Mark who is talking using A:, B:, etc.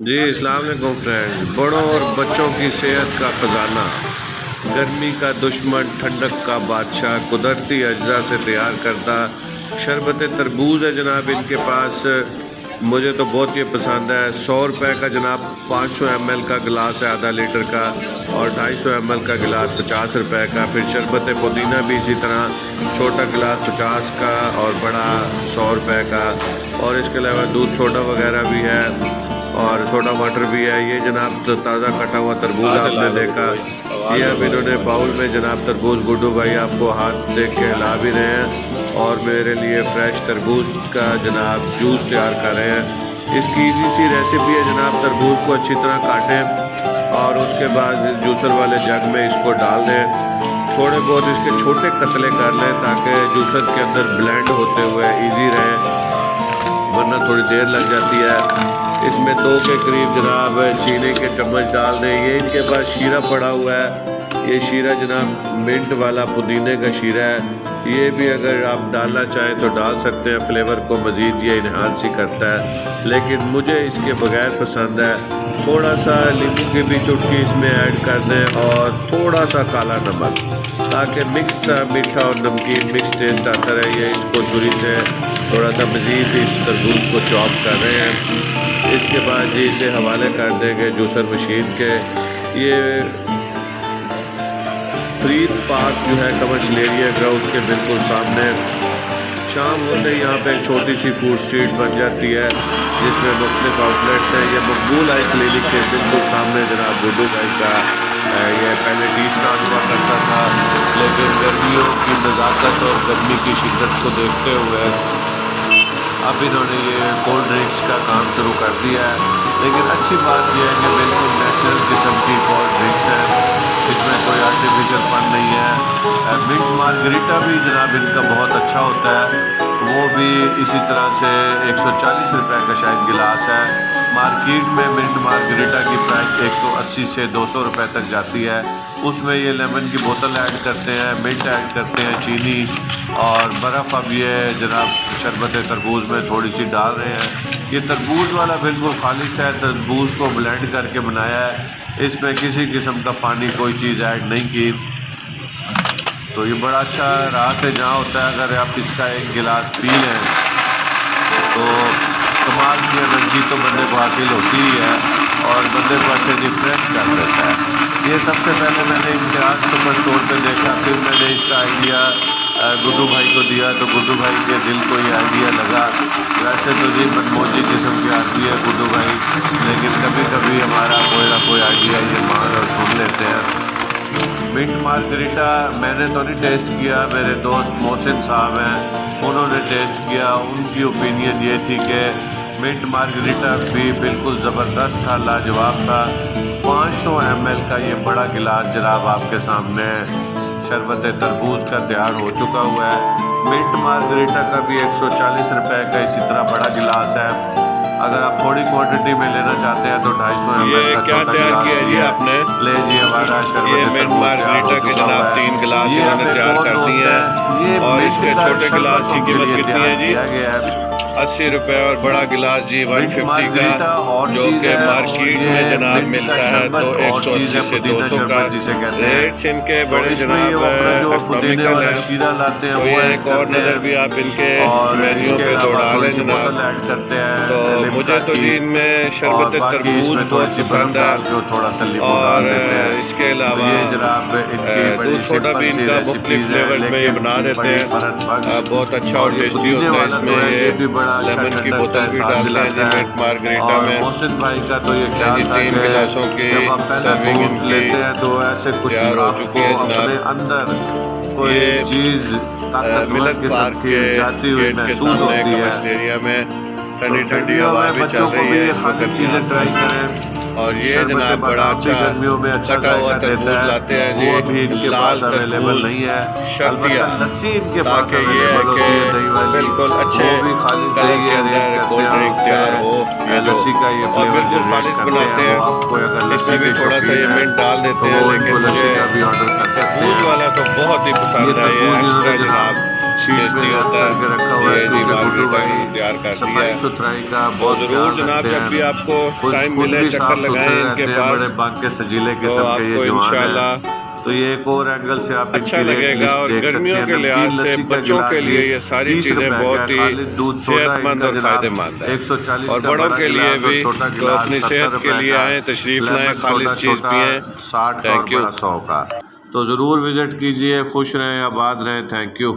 A: जी, अस्सलाम वालेकुम फ्रेंड्स। बड़ों और बच्चों की सेहत का ख़जाना, गर्मी का दुश्मन, ठंडक का बादशाह, कुदरती अज्जा से तैयार करदा शरबत तरबूज है जनाब इनके पास। मुझे तो बहुत ये पसंद है। 100 रुपये का जनाब 500 ml का गिलास है, आधा लीटर का, और 250 ml का गिलास 50 रुपये का। फिर शरबत पुदीना भी इसी तरह, छोटा गिलास 50 का और बड़ा 100 रुपये का। और इसके अलावा दूध सोडा वगैरह भी है और सोडा वाटर भी है। ये जनाब तो ताज़ा कटा हुआ तरबूज आपने देखा, ये अब इन्होंने बाउल में जनाब तरबूज गुड्डू भाई आपको हाथ देख के हिला भी रहे हैं और मेरे लिए फ्रेश तरबूज का जनाब जूस तैयार कर रहे हैं। इसकी इजी सी रेसिपी है जनाब, तरबूज को अच्छी तरह काटें और उसके बाद जूसर वाले जग में इसको डाल दें। थोड़े बहुत इसके छोटे कतले कर लें ताकि जूसर के अंदर ब्लेंड होते हुए ईजी रहे, वरना थोड़ी देर लग जाती है। इसमें 2 के करीब जनाब चीनी के चम्मच डाल दें। ये इनके पास शीरा पड़ा हुआ है, ये शीरा जनाब मिंट वाला पुदीने का शीरा है। ये भी अगर आप डालना चाहें तो डाल सकते हैं, फ्लेवर को मज़ीद ये इन्हांस ही करता है, लेकिन मुझे इसके बगैर पसंद है। थोड़ा सा नींबू की भी चुटकी इसमें ऐड कर दें और थोड़ा सा काला नमक, ताकि मिक्स मीठा और नमकीन मिक्स टेस्ट आता रहे। ये इसको छुरी से थोड़ा सा मज़ीद इस तरबूज को चॉप कर रहे हैं। इसके बाद जी इसे हवाले कर देंगे जूसर मशीन के। ये फ्रीद पार्क जो है कमर्शियल एरिया ग्राउंड के बिल्कुल सामने। शाम होते ही यहाँ पे छोटी सी फूड स्ट्रीट बन जाती है जिसमें मुख्तलिफ आउटलेट्स हैं। ये मकबूल आई क्लिनिक के बिल्कुल सामने जनाब गुड्डू भाई का ये पहले टी स्टाल हुआ करता था, लेकिन गर्मियों की नज़ाकत और गर्मी की शिद्दत को देखते हुए अब इन्होंने ये कोल्ड ड्रिंक्स का काम शुरू कर दिया है। लेकिन अच्छी बात यह है कि बिल्कुल नेचुरल किस्म की कोल्ड ड्रिंक्स है, इसमें कोई आर्टिफिशियल पन नहीं है। मिंट मार्गरीटा भी जनाब इनका बहुत अच्छा होता है, वो भी इसी तरह से 140 रुपये का शायद गिलास है। मार्केट में मिंट मार्गरीटा की प्राइस 180 से 200 रुपये तक जाती है। उसमें ये लेमन की बोतल ऐड करते हैं, मिंट ऐड करते हैं, चीनी और बर्फ़। अब ये जनाब शरबत तरबूज में थोड़ी सी डाल रहे हैं। ये तरबूज वाला बिल्कुल खालिश है, तरबूज को ब्लेंड करके बनाया है, इसमें किसी किस्म का पानी कोई चीज़ ऐड नहीं की। तो ये बड़ा अच्छा राहत है जहाँ होता है। अगर आप इसका एक गिलास पी लें तो कमाल की एनर्जी तो बंदे को हासिल होती ही है और बंदे को ऐसे रिफ्रेश कर देता है। ये सबसे पहले मैंने इम्तियाज़ सुपर स्टोर पे देखा, फिर मैंने इसका आइडिया गुड्डू भाई को दिया तो गुड्डू भाई के दिल को ये आइडिया लगा। वैसे तो जी मनमोजी किस्म के आदमी है गुड्डू भाई, लेकिन कभी कभी हमारा कोई ना कोई आइडिया ये मान और सुन लेते हैं। मिंट मार्गरीटा मैंने तो नहीं टेस्ट किया, मेरे दोस्त मोहसिन साहब हैं उन्होंने टेस्ट किया। उनकी ओपिनियन ये थी कि मिंट मार्गरीटा भी बिल्कुल ज़बरदस्त था, लाजवाब था। 500 ml का ये बड़ा गिलास जनाब आपके सामने शरबत तरबूज का तैयार हो चुका हुआ है। मिंट मार्गरीटा का भी 140 रुपये का इसी तरह बड़ा गिलास है। अगर आप थोड़ी क्वांटिटी में लेना चाहते हैं तो 250 ml का छोटा गिलास भी है।
B: आपने
A: ले जी हमारा शरबत
B: मिंट मार्गरीटा के जनाब 3 गिलास इन्होंने तैयार कर दिए हैं। और इसके छोटे गिलास की कीमत कितनी है जी? 80 रुपये और बड़ा गिलास जी 150 का, जो कि मार्केट में जनाब मिलता है तो 180 से 200 का। रेट्स इनके बड़े जनाब इकोनॉमिकल हैं। तो ये एक और नज़र भी आप इनके मेन्यू पे दौड़ा लें जनाब। तो मुझे तो जी इनमें शरबत तरबूज बहुत पसंद है और इसके अलावा दूध सोडा भी इनका मुख्तलिफ फ्लेवर में ये बना देते हैं, बहुत अच्छा और टेस्टी होता है। इसमें ये लेमन की बोतल भी डालते हैं जी मिंट मार्गरीटा में।
A: मोहसिन भाई का तो ये ख्याल था
B: 3 गिलासों की सर्विंग इनकी
A: लेते हैं तो ऐसे कुछ
B: तैयार हो चुकी है
A: अपने
B: जनाब।
A: अंदर कोई चीज़ ताकतवर
B: मिल्क
A: किस्म
B: पार्क
A: की जाती हुई महसूस होती है।
B: एरिया में ठंडी हवा भी चल
A: बच्चों को
B: रही
A: भी
B: है
A: ये खाली चीज़ें ट्राई करें।
B: और ये जनाब बड़ा अच्छा
A: गर्मियों में अच्छा
B: कटा हुआ तरबूज लाते हैं जी,
A: वो अभी इनके पास अवेलेबल नहीं है। अलबत्ता लस्सी इनके पास अवेलेबल होती है दही वाली,
B: बिल्कुल अच्छे
A: वो भी खालिश दही अरेंज करते हैं उससे लस्सी का ये फ्लेवर
B: खालिश बनाते हैं।
A: आपको अगर लस्सी
B: इसमें भी
A: के
B: थोड़ा सा ये मिंट डाल देते हैं, लेकिन
A: लस्सी
B: मुझे
A: का भी ऑर्डर कर सकते
B: तरबूज
A: हैं।
B: वाला तो बहुत ही पसंद है। ये एक्स्ट्रा जनाब
A: शीट में
B: टेस्टी
A: रैप
B: होता
A: करके रखा हुआ
B: है।
A: है
B: ये जी
A: क्योंकि गुड्डू
B: मार्गरीटा
A: भाई
B: तैयार कर दिया
A: सफाई
B: है।
A: सुथराई का
B: तो
A: बहुत
B: जरूर
A: ख्याल
B: जनाब
A: रखते
B: जब भी
A: हैं।
B: आपको
A: खुद
B: टाइम
A: खुद
B: मिले
A: भी साफ
B: चक्कर
A: सुथरे
B: लगाएं
A: रहते
B: इनके
A: हैं, बड़े
B: पास,
A: बांके सजीले
B: तो
A: किस्म के ये
B: आपको
A: जवान
B: इंशाल्लाह
A: हैं। तो ये एक और एंगल से आप
B: अच्छा
A: इनकी रेट
B: लगेगा।
A: लिस्ट
B: और
A: देख सकते
B: गर्मियों
A: हैं।
B: के लिहाज
A: नमकीन
B: से
A: लस्सी का
B: बच्चों के
A: गिलास
B: लिए
A: जी
B: ये सारी
A: 30
B: चीज़ें
A: रुपए का
B: बहुत
A: है।
B: ही
A: खालिद दूध सोडा
B: सेहतमंद
A: इनका
B: और
A: जनाब
B: फ़ायदेमंद है।
A: 140
B: और
A: का
B: बड़ों
A: बड़ा
B: के लिए
A: गिलास और
B: भी
A: छोटा
B: तो
A: गिलास
B: अपनी
A: 70
B: सेहत के
A: रुपए
B: लिए
A: का।
B: आएँ, तशरीफ़ लाएँ,
A: लेमन
B: खालिद
A: सोडा
B: चीज़
A: छोटा
B: पिएँ।
A: 60 का और
B: थैंक यू।
A: बड़ा 100 का। तो ज़रूर विजिट कीजिए। खुश रहें, आबाद रहें। Thank you.